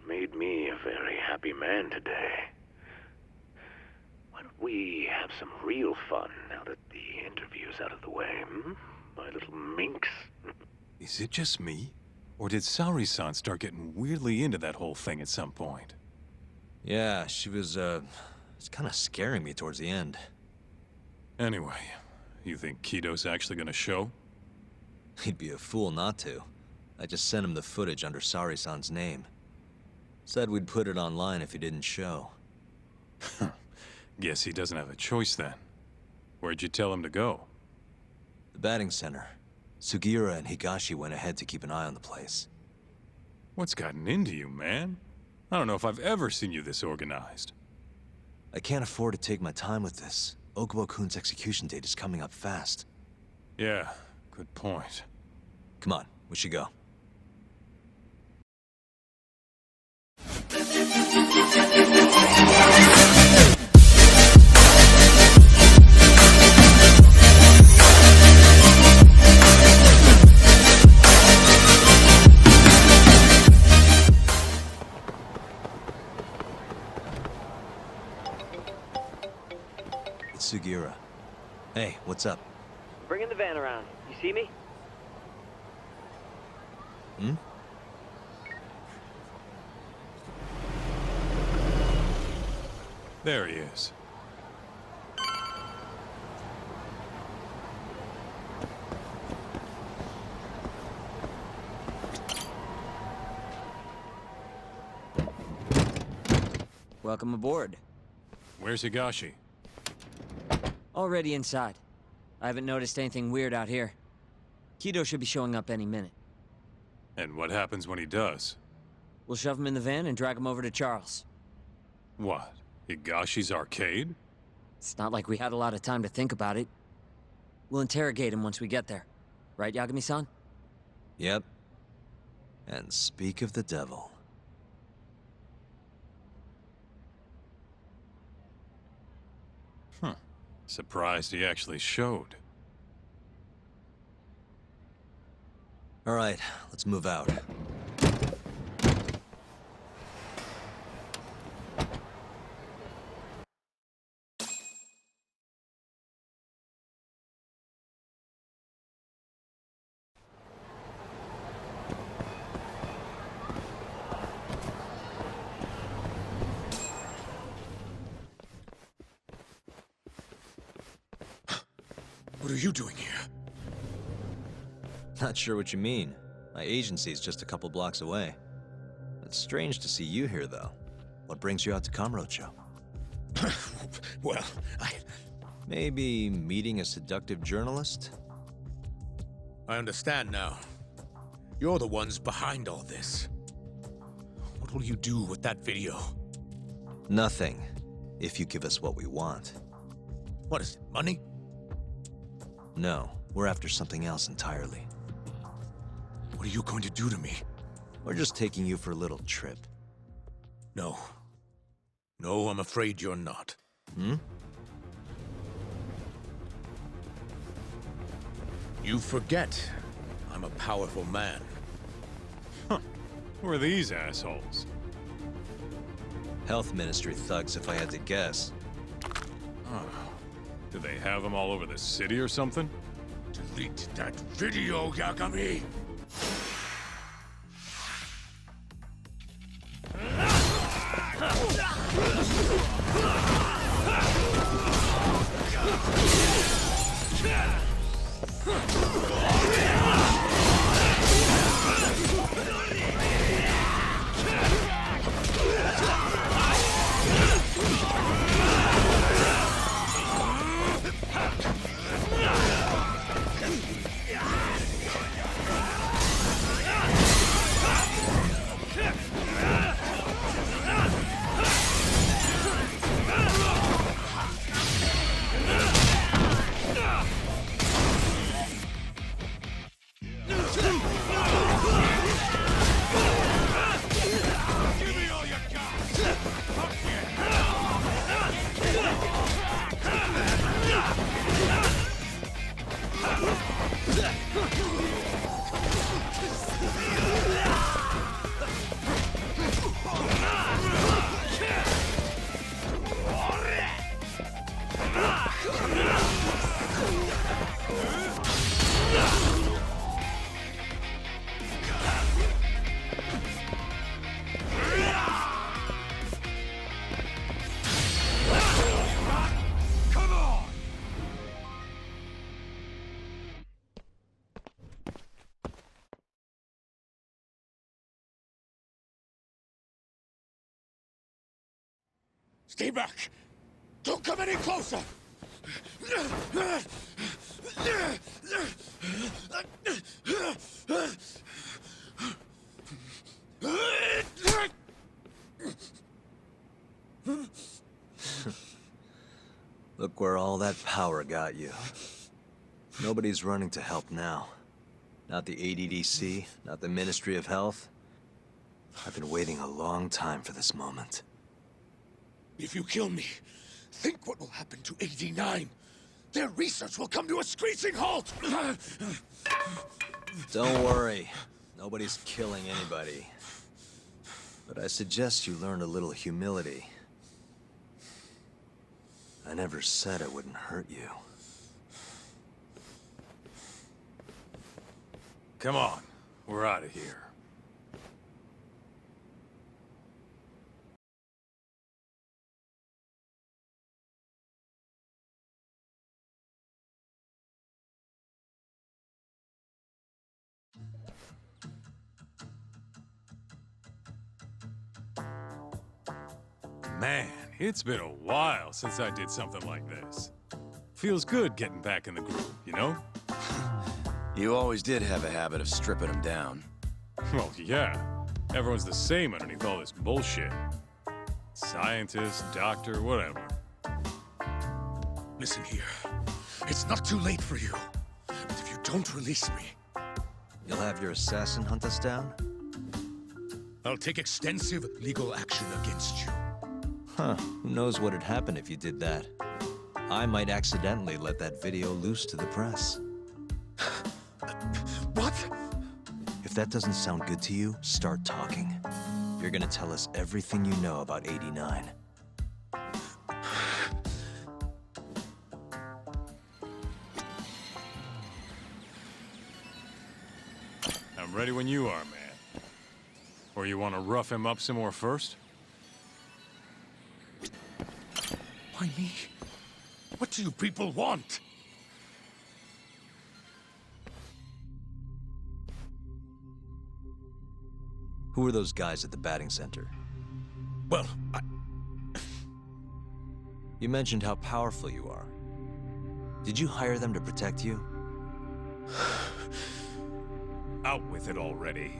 made me a very happy man today. Why don't we have some real fun now that the interview's out of the way, my little minx? Is it just me? Or did Saori-san start getting weirdly into that whole thing at some point? Yeah, she was, it's kind of scaring me towards the end. Anyway, you think Kido's actually gonna show? He'd be a fool not to. I just sent him the footage under Saori-san's name. Said we'd put it online if he didn't show. Guess he doesn't have a choice then. Where'd you tell him to go? The batting center. Sugiura and Higashi went ahead to keep an eye on the place. What's gotten into you, man? I don't know if I've ever seen you this organized. I can't afford to take my time with this. Okubo-kun's execution date is coming up fast. Yeah, good point. Come on, we should go. It's Sugiura. Hey, what's up? Bringing the van around. You see me? Hmm? There he is. Welcome aboard. Where's Higashi? Already inside. I haven't noticed anything weird out here. Kido should be showing up any minute. And what happens when he does? We'll shove him in the van and drag him over to Charles. What? Higashi's arcade? It's not like we had a lot of time to think about it. We'll interrogate him once we get there. Right, Yagami-san? Yep. And speak of the devil. Surprised he actually showed. All right, let's move out. What are you doing here? Not sure what you mean. My agency's just a couple blocks away. It's strange to see you here, though. What brings you out to Kamurocho? Well, Maybe meeting a seductive journalist? I understand now. You're the ones behind all this. What will you do with that video? Nothing, if you give us what we want. What is it, money? No, we're after something else entirely. What are you going to do to me? We're just taking you for a little trip. No. No, I'm afraid you're not. Hmm? You forget I'm a powerful man. Who are these assholes? Health Ministry thugs, if I had to guess. Oh. Do they have them all over the city or something? Delete that video, Yagami! Stay back! Don't come any closer! Look where all that power got you. Nobody's running to help now. Not the ADDC, not the Ministry of Health. I've been waiting a long time for this moment. If you kill me, think what will happen to AD9. Their research will come to a screeching halt! Don't worry. Nobody's killing anybody. But I suggest you learn a little humility. I never said it wouldn't hurt you. Come on, we're out of here. Man, it's been a while since I did something like this. Feels good getting back in the groove, you know? You always did have a habit of stripping them down. Well, yeah. Everyone's the same underneath all this bullshit. Scientist, doctor, whatever. Listen here. It's not too late for you. But if you don't release me, You'll have your assassin hunt us down? I'll take extensive legal action against you. Huh, who knows what'd happen if you did that? I might accidentally let that video loose to the press. What? If that doesn't sound good to you, start talking. You're gonna tell us everything you know about AD9. I'm ready when you are, man. Or you want to rough him up some more first? Why me? What do you people want? Who are those guys at the batting center? Well, You mentioned how powerful you are. Did you hire them to protect you? Out with it already.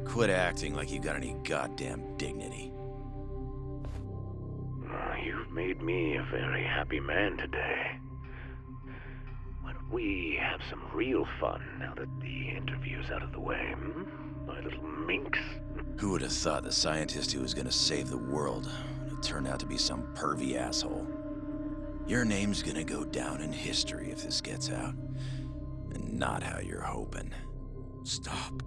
Quit acting like you got any goddamn dignity. You've made me a very happy man today. Why don't we have some real fun now that the interview's out of the way, my little minx? Who would have thought the scientist who was gonna save the world would turn out to be some pervy asshole? Your name's gonna go down in history if this gets out. And not how you're hoping. stop.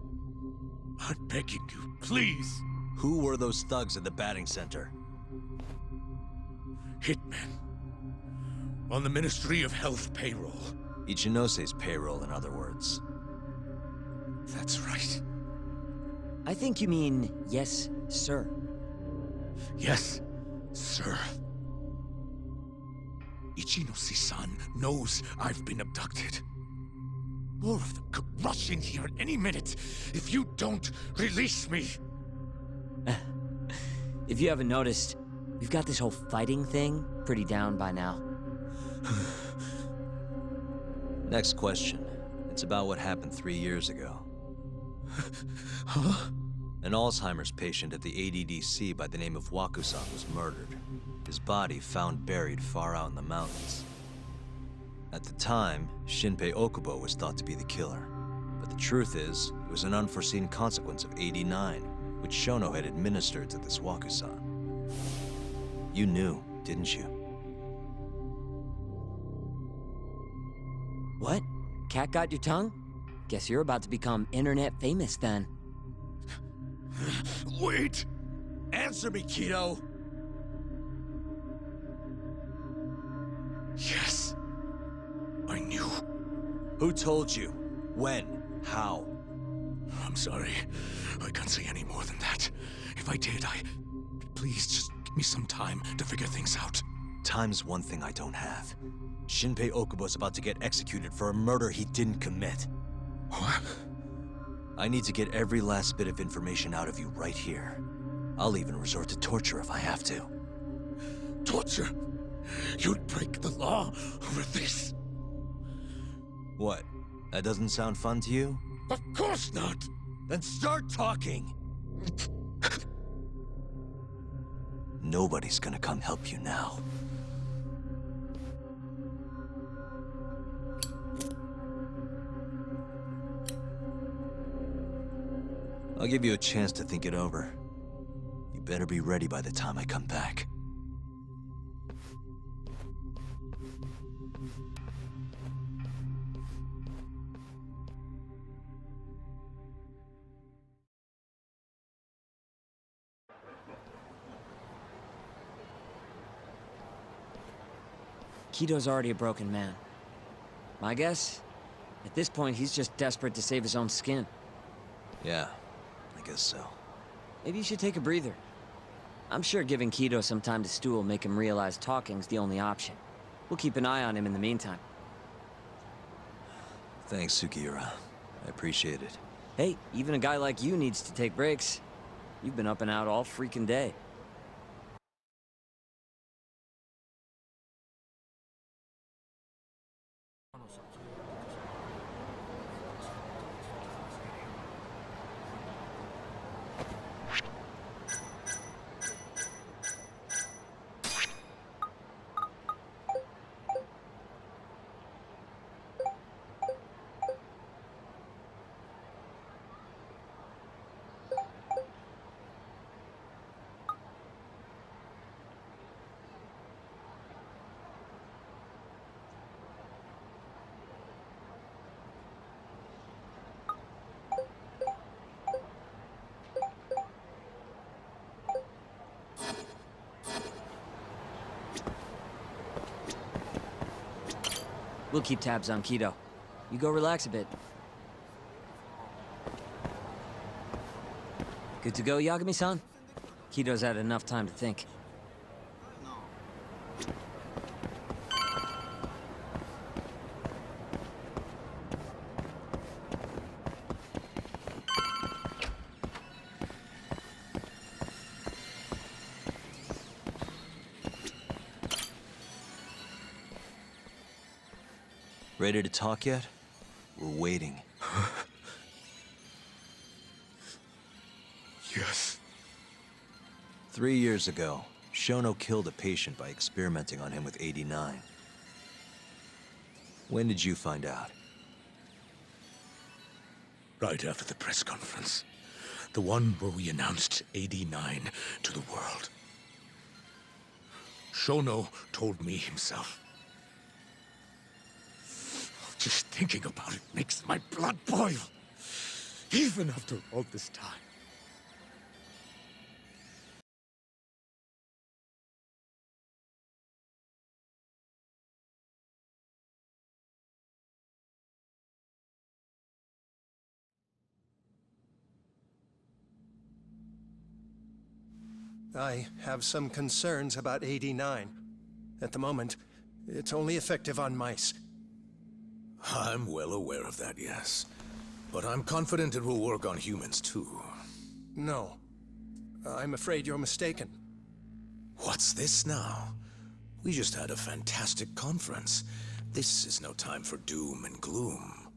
I'm begging you, please. Who were those thugs at the batting center? Hitmen. On the Ministry of Health payroll. Ichinose's payroll, in other words. That's right. I think you mean, yes, sir. Yes, sir. Ichinose-san knows I've been abducted. More of them could rush in here at any minute if you don't release me. If you haven't noticed, we've got this whole fighting thing pretty down by now. Next question. It's about what happened 3 years ago. Huh? An Alzheimer's patient at the ADDC by the name of Wakusan was murdered. His body found buried far out in the mountains. At the time, Shinpei Okubo was thought to be the killer. But the truth is, it was an unforeseen consequence of AD9, which Shono had administered to this Wakusan. You knew, didn't you? What? Cat got your tongue? Guess you're about to become internet famous then. Wait! Answer me, Kido! Yes. I knew. Who told you? When? How? I'm sorry. I can't say any more than that. If I did, please, just give me some time to figure things out. Time's one thing I don't have. Shinpei Okubo's about to get executed for a murder he didn't commit. What? I need to get every last bit of information out of you right here. I'll even resort to torture if I have to. Torture? You'd break the law over this? What? That doesn't sound fun to you? Of course not! Then start talking! Nobody's gonna come help you now. I'll give you a chance to think it over. You better be ready by the time I come back. Kito's already a broken man. My guess? At this point, he's just desperate to save his own skin. Yeah, I guess so. Maybe you should take a breather. I'm sure giving Kito some time to stew will make him realize talking's the only option. We'll keep an eye on him in the meantime. Thanks, Sugiura. I appreciate it. Hey, even a guy like you needs to take breaks. You've been up and out all freaking day. We'll keep tabs on Kito. You go relax a bit. Good to go, Yagami-san? Kito's had enough time to think. Ready to talk yet? We're waiting. Yes. 3 years ago, Shono killed a patient by experimenting on him with AD9. When did you find out? Right after the press conference. The one where we announced AD9 to the world. Shono told me himself. Just thinking about it makes my blood boil. Even after all this time. I have some concerns about AD9. At the moment, it's only effective on mice. I'm well aware of that, yes. But I'm confident it will work on humans, too. No. I'm afraid you're mistaken. What's this now? We just had a fantastic conference. This is no time for doom and gloom.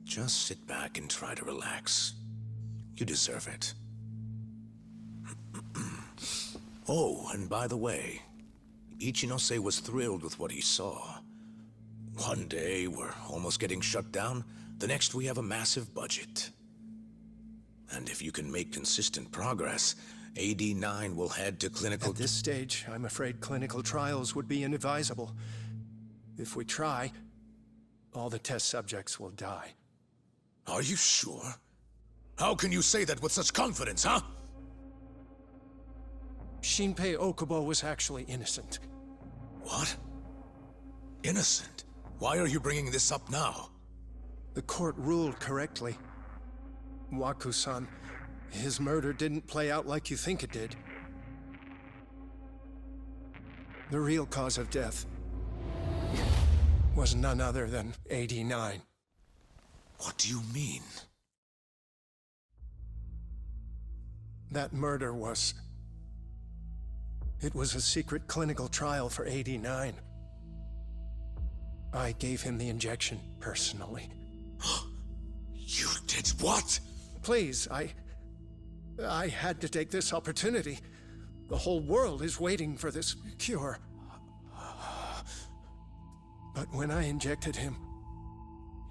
Just sit back and try to relax. You deserve it. Oh, and by the way, Ichinose was thrilled with what he saw. One day, we're almost getting shut down. The next, we have a massive budget. And if you can make consistent progress, AD9 will head to clinical... At this stage, I'm afraid clinical trials would be inadvisable. If we try, all the test subjects will die. Are you sure? How can you say that with such confidence, huh? Shinpei Okubo was actually innocent. What? Innocent? Why are you bringing this up now? The court ruled correctly. Waku-san, his murder didn't play out like you think it did. The real cause of death was none other than AD9. What do you mean? That murder was It was a secret clinical trial for AD9. I gave him the injection, personally. You did what? Please, I had to take this opportunity. The whole world is waiting for this cure. But when I injected him,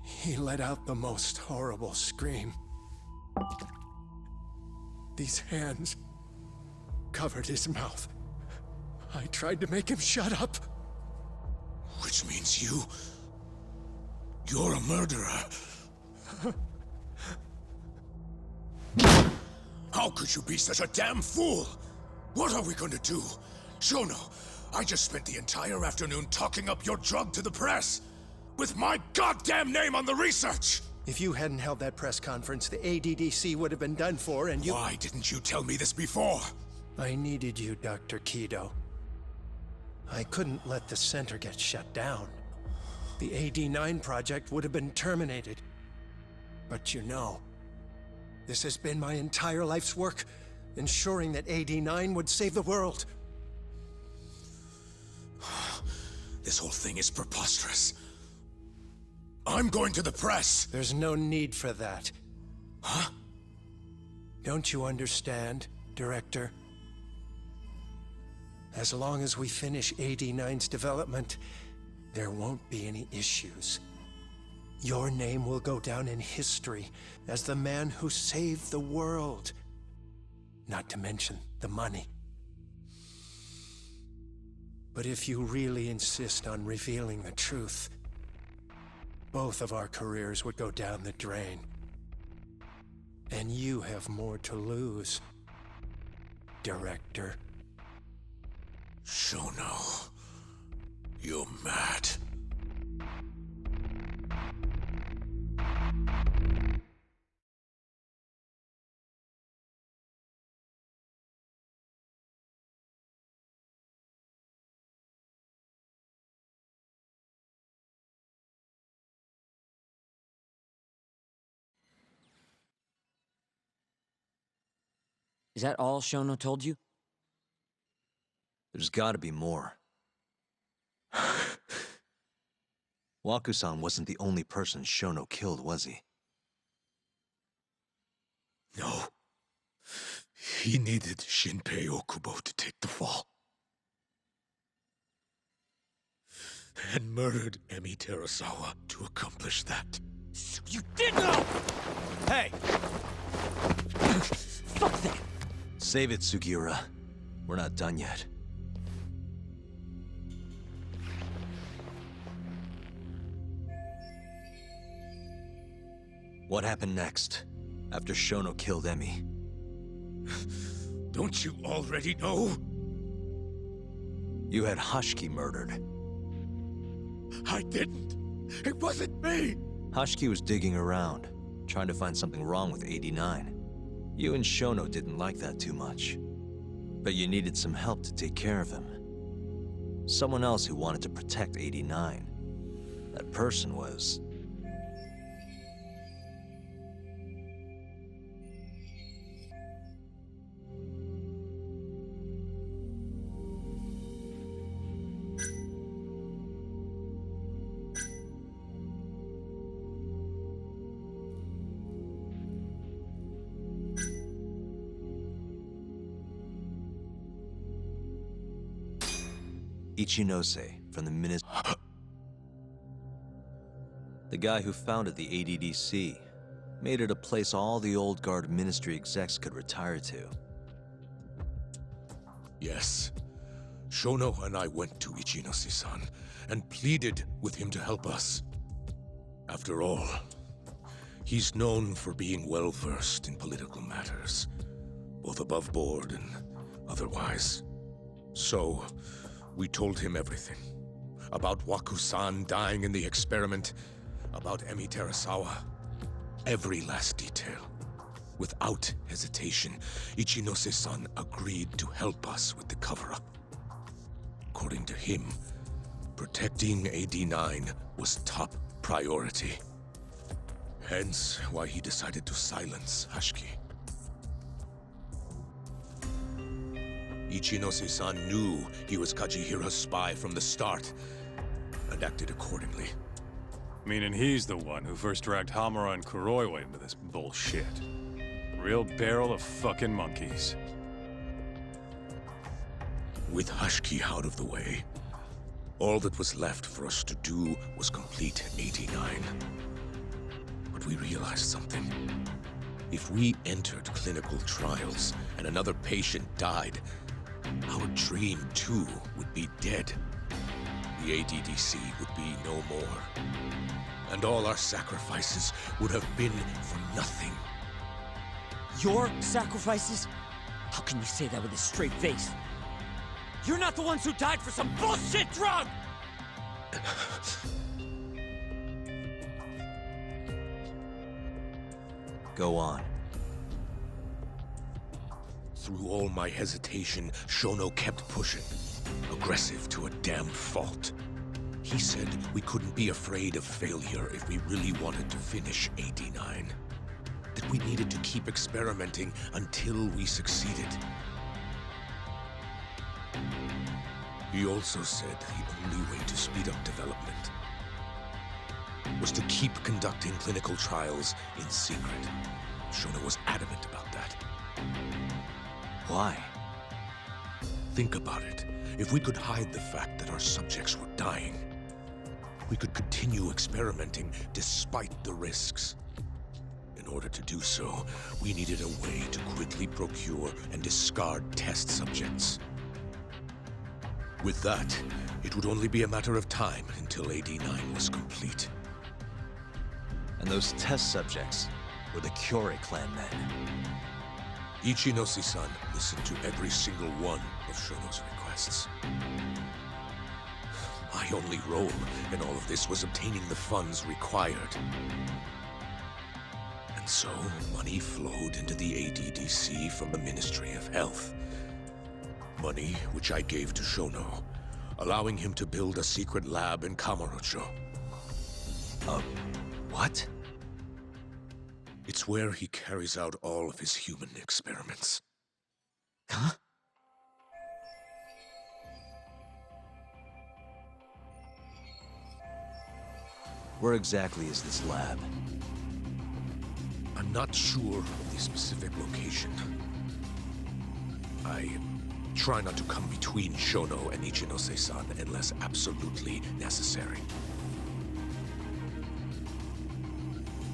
he let out the most horrible scream. These hands covered his mouth. I tried to make him shut up. Which means you're a murderer. How could you be such a damn fool? What are we going to do? Shono, I just spent the entire afternoon talking up your drug to the press, with my goddamn name on the research! If you hadn't held that press conference, the ADDC would have been done for, and you— Why didn't you tell me this before? I needed you, Dr. Kido. I couldn't let the center get shut down. The AD9 project would have been terminated. But you know, this has been my entire life's work, ensuring that AD9 would save the world. This whole thing is preposterous. I'm going to the press! There's no need for that. Huh? Don't you understand, Director? As long as we finish AD9's development, there won't be any issues. Your name will go down in history as the man who saved the world. Not to mention the money. But if you really insist on revealing the truth, both of our careers would go down the drain. And you have more to lose, Director. Shono, you're mad. Is that all Shono told you? There's gotta be more. Waku-san wasn't the only person Shono killed, was he? No. He needed Shinpei Okubo to take the fall. And murdered Emi Terasawa to accomplish that. So you did know! Hey! Fuck that! Save it, Sugiura. We're not done yet. What happened next, after Shono killed Emi? Don't you already know? You had Hashiki murdered. I didn't. It wasn't me. Hashiki was digging around, trying to find something wrong with AD9. You and Shono didn't like that too much. But you needed some help to take care of him. Someone else who wanted to protect AD9. That person was... Ichinose from the Ministry. The guy who founded the ADDC made it a place all the old guard ministry execs could retire to. Yes. Shono and I went to Ichinose-san and pleaded with him to help us. After all, he's known for being well-versed in political matters, both above board and otherwise. So, we told him everything. About Waku-san dying in the experiment, about Emi Terasawa. Every last detail. Without hesitation, Ichinose-san agreed to help us with the cover-up. According to him, protecting AD9 was top priority. Hence why he decided to silence Hashiki. Ichinose-san knew he was Kajihira's spy from the start, and acted accordingly. Meaning he's the one who first dragged Hamura and Kuroiwa into this bullshit. Real barrel of fucking monkeys. With Hashki out of the way, all that was left for us to do was complete AD9. But we realized something. If we entered clinical trials and another patient died, our dream too would be dead. The ADDC would be no more. And all our sacrifices would have been for nothing. Your sacrifices? How can you say that with a straight face? You're not the ones who died for some bullshit drug! Go on. Through all my hesitation, Shono kept pushing. Aggressive to a damn fault. He said we couldn't be afraid of failure if we really wanted to finish AD9. That we needed to keep experimenting until we succeeded. He also said the only way to speed up development was to keep conducting clinical trials in secret. Shono was adamant about that. Why? Think about it. If we could hide the fact that our subjects were dying, we could continue experimenting despite the risks. In order to do so, we needed a way to quickly procure and discard test subjects. With that, it would only be a matter of time until AD9 was complete. And those test subjects were the Kyorei clan men. Ichinose-san listened to every single one of Shono's requests. My only role in all of this was obtaining the funds required. And so, money flowed into the ADDC from the Ministry of Health. Money which I gave to Shono, allowing him to build a secret lab in Kamurocho. What? It's where he carries out all of his human experiments. Huh? Where exactly is this lab? I'm not sure of the specific location. I try not to come between Shono and Ichinose-san unless absolutely necessary.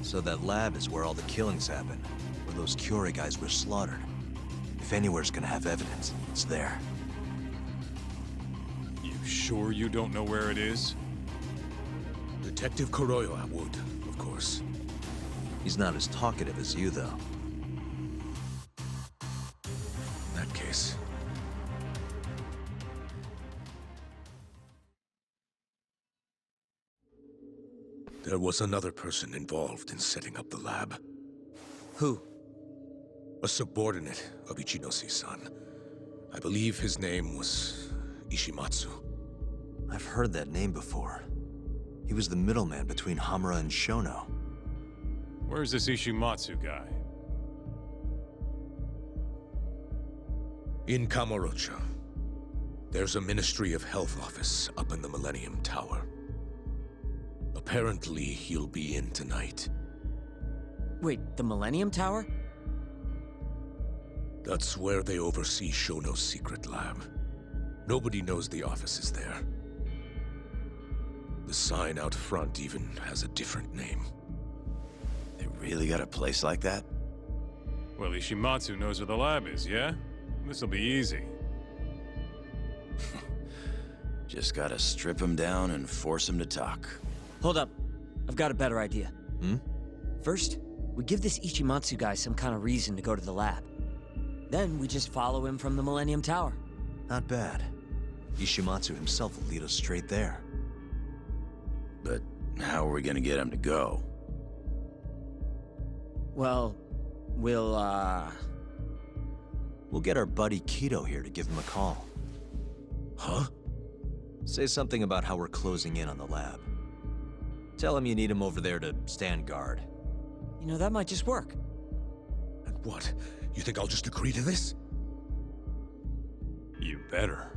So that lab is where all the killings happened, where those Kyorei guys were slaughtered. If anywhere's gonna have evidence, it's there. You sure you don't know where it is? Detective Kuroiwa would, of course. He's not as talkative as you, though. In that case... There was another person involved in setting up the lab. Who? A subordinate of Ichinose-san. I believe his name was Ishimatsu. I've heard that name before. He was the middleman between Hamura and Shono. Where's this Ishimatsu guy? In Kamurocho. There's a Ministry of Health office up in the Millennium Tower. Apparently, he'll be in tonight. Wait, the Millennium Tower? That's where they oversee Shono's secret lab. Nobody knows the office is there. The sign out front even has a different name. They really got a place like that? Well, Ishimatsu knows where the lab is, yeah? This'll be easy. Just gotta strip him down and force him to talk. Hold up. I've got a better idea. Hmm? First, we give this Ichimatsu guy some kind of reason to go to the lab. Then we just follow him from the Millennium Tower. Not bad. Ishimatsu himself will lead us straight there. But how are we gonna get him to go? Well, we'll We'll get our buddy Kido here to give him a call. Huh? Say something about how we're closing in on the lab. Tell him you need him over there to stand guard. You know, that might just work. And what? You think I'll just agree to this? You better.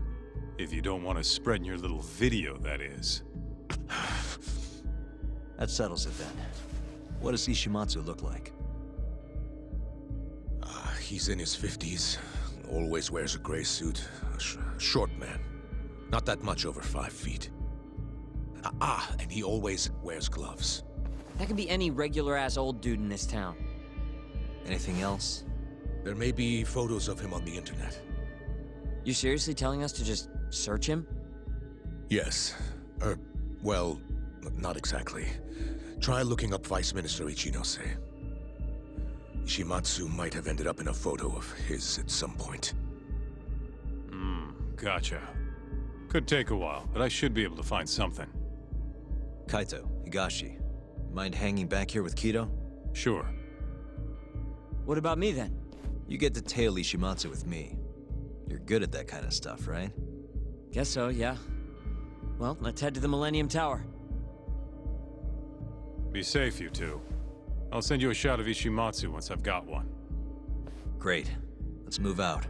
If you don't want to spread in your little video, that is. That settles it then. What does Ishimatsu look like? He's in his 50s. Always wears a gray suit. Short man. Not that much over 5 feet. And he always wears gloves. That could be any regular-ass old dude in this town. Anything else? There may be photos of him on the internet. You seriously telling us to just search him? Yes. Well, not exactly. Try looking up Vice Minister Ichinose. Ishimatsu might have ended up in a photo of his at some point. Gotcha. Could take a while, but I should be able to find something. Kaito, Higashi, mind hanging back here with Kido? Sure. What about me then? You get to tail Ishimatsu with me. You're good at that kind of stuff, right? Guess so, yeah. Well, let's head to the Millennium Tower. Be safe, you two. I'll send you a shot of Ishimatsu once I've got one. Great. Let's move out.